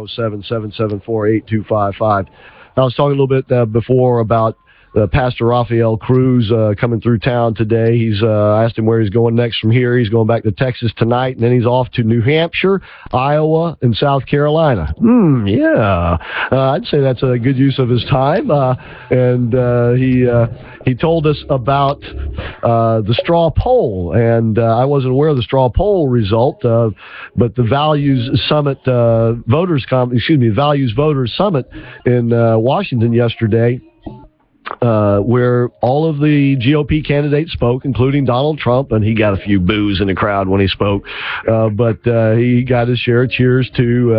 774-8255. I was talking a little bit before about Pastor Rafael Cruz coming through town today. He's asked him where he's going next from here. He's going back to Texas tonight, and then he's off to New Hampshire, Iowa, and South Carolina. I'd say that's a good use of his time. And he told us about the straw poll, and I wasn't aware of the straw poll result, but the Values Summit Values Voters Summit in Washington yesterday, where all of the GOP candidates spoke, including Donald Trump, and he got a few boos in the crowd when he spoke, but he got his share of cheers too,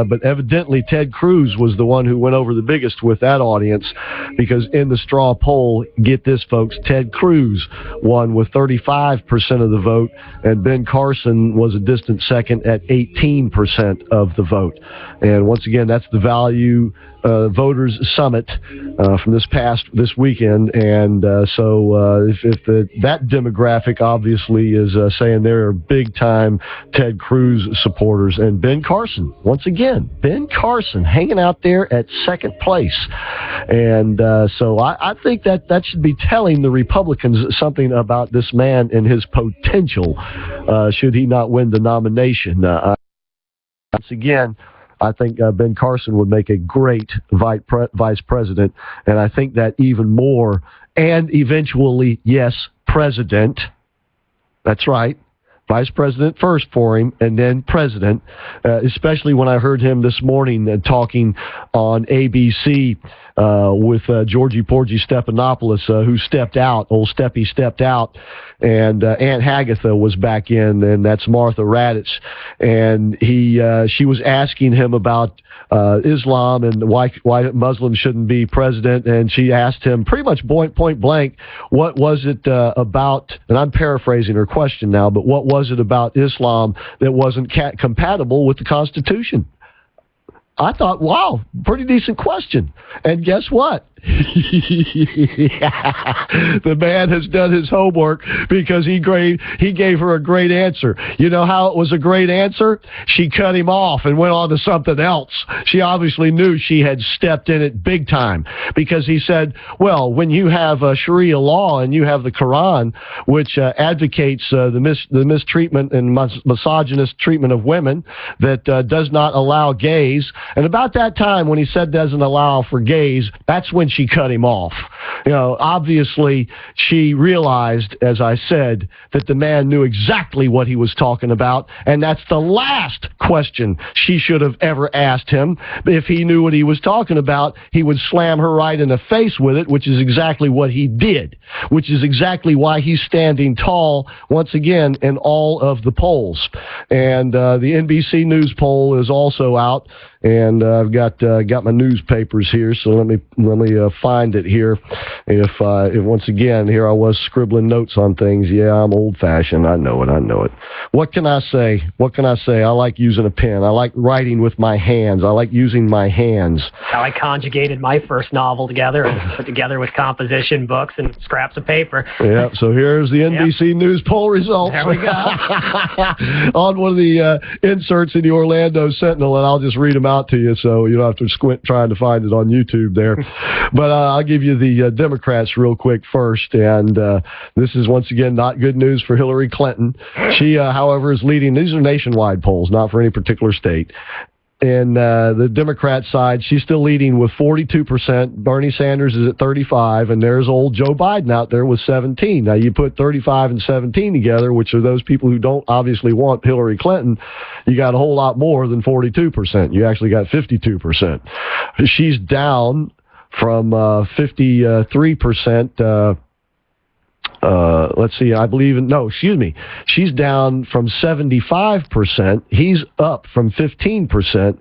but evidently Ted Cruz was the one who went over the biggest with that audience, because in the straw poll, get this folks, Ted Cruz won with 35% of the vote, and Ben Carson was a distant second at 18% of the vote. And once again, that's the Value Voters Summit from this weekend, and so that demographic obviously is saying they're big time Ted Cruz supporters. And Ben Carson, once again, Ben Carson hanging out there at second place, and so I think that should be telling the Republicans something about this man and his potential should he not win the nomination. Once again, I think Ben Carson would make a great vice president, and I think that even more, and eventually, yes, president. That's right. Vice president first for him, and then president, especially when I heard him this morning talking on ABC with Georgie Porgy Stephanopoulos, who stepped out. Old Steppy stepped out, and Aunt Hagatha was back in, and that's Martha Raddatz. And she was asking him about Islam and why Muslims shouldn't be president, and she asked him pretty much point blank, what was it about, and I'm paraphrasing her question now, but what was it about Islam that wasn't compatible with the Constitution? I thought, wow, pretty decent question. And guess what? The man has done his homework, because he gave her a great answer. You know how it was a great answer? She cut him off and went on to something else. She obviously knew she had stepped in it big time, because he said, well, when you have Sharia law and you have the Quran, which advocates the mistreatment and misogynist treatment of women, that does not allow gays, and about that time when he said doesn't allow for gays, that's when she cut him off. You know, obviously she realized, as I said, that the man knew exactly what he was talking about, and that's the last question she should have ever asked him. If he knew what he was talking about, he would slam her right in the face with it, which is exactly what he did, which is exactly why he's standing tall once again in all of the polls. And the NBC News poll is also out, and I've got my newspapers here, so let me find it here. If once again, here I was scribbling notes on things. Yeah, I'm old-fashioned. I know it. What can I say? I like using a pen. I like writing with my hands. I like using my hands. How I conjugated my first novel together and put together with composition books and scraps of paper. Yeah, so here's the NBC News poll results. There we go. On one of the inserts in the Orlando Sentinel, and I'll just read them out to you, so you don't have to squint trying to find it on YouTube there. But I'll give you the Democrats real quick first, and this is once again not good news for Hillary Clinton. She, however, is leading. These are nationwide polls, not for any particular state. And the Democrat side, she's still leading with 42%. Bernie Sanders is at 35%, and there's old Joe Biden out there with 17%. Now, you put 35 and 17 together, which are those people who don't obviously want Hillary Clinton, you got a whole lot more than 42%. You actually got 52%. She's down from 53%. She's down from 75%. He's up from 15%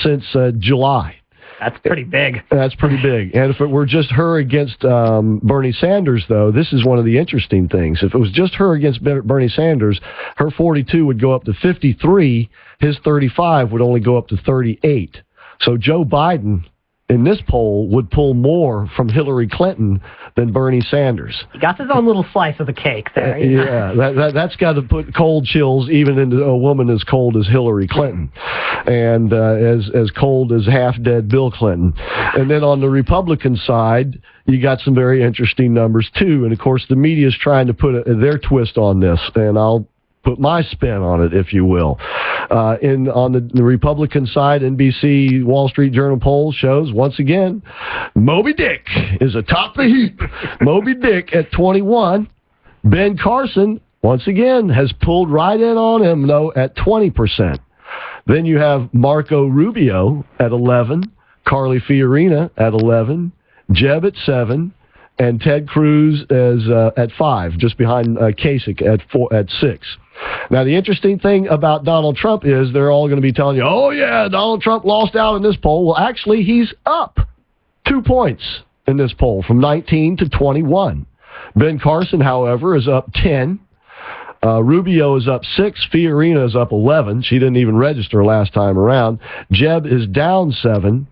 since July. That's pretty big. That's pretty big. And if it were just her against Bernie Sanders, though, this is one of the interesting things. If it was just her against Bernie Sanders, her 42 would go up to 53. His 35 would only go up to 38. So Joe Biden in this poll would pull more from Hillary Clinton than Bernie Sanders. He got his own little slice of the cake there. Yeah, that's got to put cold chills even into a woman as cold as Hillary Clinton, and as cold as half-dead Bill Clinton. And then on the Republican side, you got some very interesting numbers, too. And, of course, the media is trying to put their twist on this, and I'll put my spin on it, if you will. On the Republican side, NBC Wall Street Journal poll shows, once again, Moby Dick is atop the heap. Moby Dick at 21. Ben Carson, once again, has pulled right in on him, though, at 20%. Then you have Marco Rubio at 11, Carly Fiorina at 11, Jeb at 7, and Ted Cruz at 5, just behind Kasich at 6. Now, the interesting thing about Donald Trump is they're all going to be telling you, oh, yeah, Donald Trump lost out in this poll. Well, actually, he's up 2 points in this poll from 19 to 21. Ben Carson, however, is up 10. Rubio is up 6. Fiorina is up 11. She didn't even register last time around. Jeb is down 7.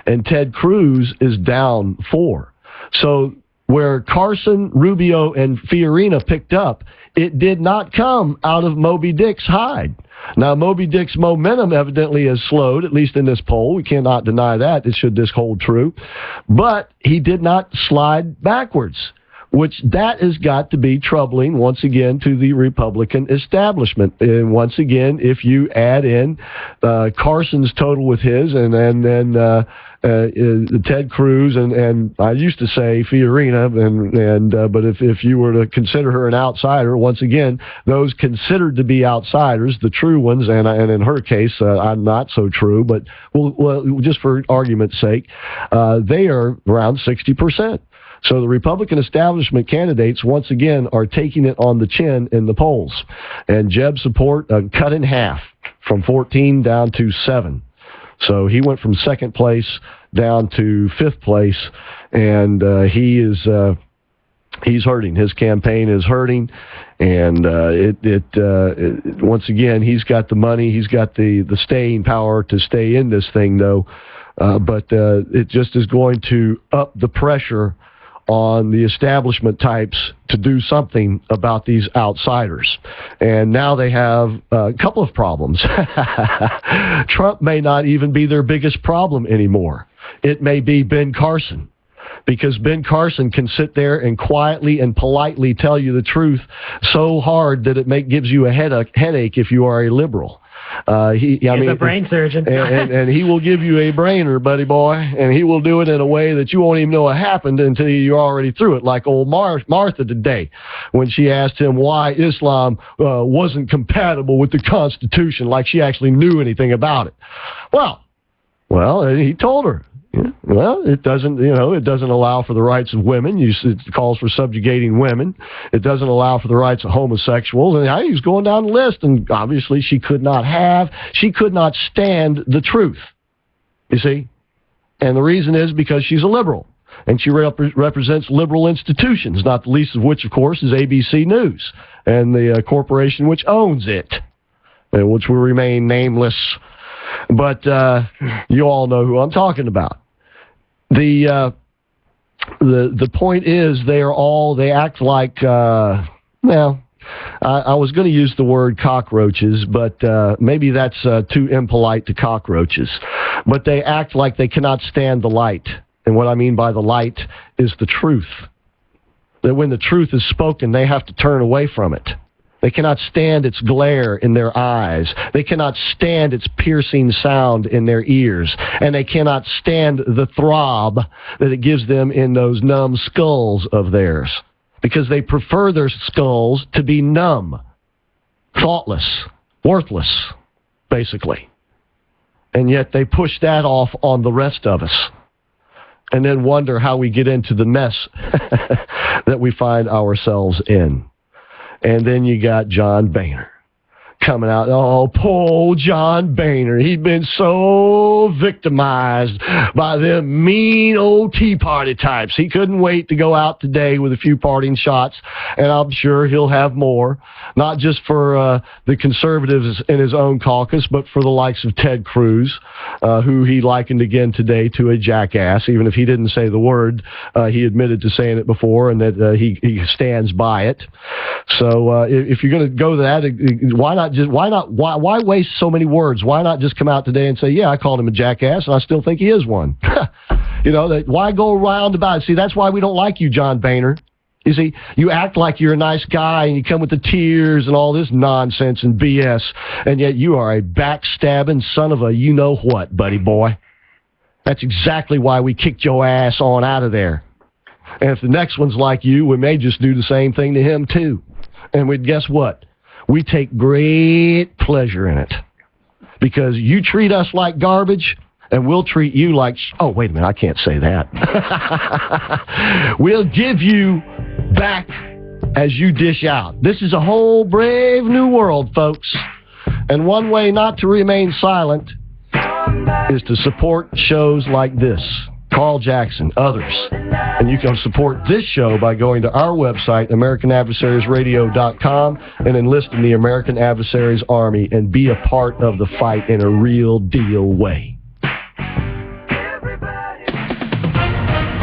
And Ted Cruz is down 4. So where Carson, Rubio, and Fiorina picked up, it did not come out of Moby Dick's hide. Now, Moby Dick's momentum evidently has slowed, at least in this poll. We cannot deny that. It should this hold true. But he did not slide backwards, which that has got to be troubling, once again, to the Republican establishment. And once again, if you add in Carson's total with his, and then Ted Cruz, and I used to say Fiorina, but if you were to consider her an outsider, once again, those considered to be outsiders, the true ones, and in her case, I'm not so true, but well, just for argument's sake, they are around 60%. So the Republican establishment candidates, once again, are taking it on the chin in the polls. And Jeb's support cut in half from 14 down to 7. So he went from second place down to fifth place, and he's hurting. His campaign is hurting, and once again, he's got the money, he's got the staying power to stay in this thing, though. But it just is going to up the pressure on the establishment types to do something about these outsiders. And now they have a couple of problems. Trump may not even be their biggest problem anymore. It may be Ben Carson, because Ben Carson can sit there and quietly and politely tell you the truth so hard that it gives you a headache if you are a liberal. He's a brain surgeon. and he will give you a brainer, buddy boy, and he will do it in a way that you won't even know it happened until you're already through it, like old Martha today when she asked him why Islam wasn't compatible with the Constitution, like she actually knew anything about it. Well, he told her. Well, it doesn't allow for the rights of women. It calls for subjugating women. It doesn't allow for the rights of homosexuals. And he was going down the list, and obviously she could not stand the truth, you see. And the reason is because she's a liberal, and she represents liberal institutions, not the least of which, of course, is ABC News and the corporation which owns it, which will remain nameless. But you all know who I'm talking about. The point is they act like, I was going to use the word cockroaches, but maybe that's too impolite to cockroaches. But they act like they cannot stand the light. And what I mean by the light is the truth. That when the truth is spoken, they have to turn away from it. They cannot stand its glare in their eyes. They cannot stand its piercing sound in their ears. And they cannot stand the throb that it gives them in those numb skulls of theirs. Because they prefer their skulls to be numb, thoughtless, worthless, basically. And yet they push that off on the rest of us. And then wonder how we get into the mess that we find ourselves in. And then you got John Boehner coming out. Oh, poor old John Boehner. He'd been so victimized by them mean old Tea Party types. He couldn't wait to go out today with a few parting shots, and I'm sure he'll have more, not just for the conservatives in his own caucus, but for the likes of Ted Cruz, who he likened again today to a jackass. Even if he didn't say the word, he admitted to saying it before, and that he stands by it. So if you're going to go to that, why waste so many words? Why not just come out today and say, yeah, I called him a jackass, and I still think he is one. Why go around about it? See, that's why we don't like you, John Boehner. You see, you act like you're a nice guy, and you come with the tears and all this nonsense and BS, and yet you are a backstabbing son of a you-know-what, buddy boy. That's exactly why we kicked your ass on out of there. And if the next one's like you, we may just do the same thing to him, too. And guess what? We take great pleasure in it. Because you treat us like garbage, and we'll treat you like... Oh, wait a minute, I can't say that. We'll give you back as you dish out. This is a whole brave new world, folks. And one way not to remain silent is to support shows like this. Carl Jackson, others. And you can support this show by going to our website, AmericanAdversariesRadio.com, and enlist in the American Adversaries Army and be a part of the fight in a real deal way.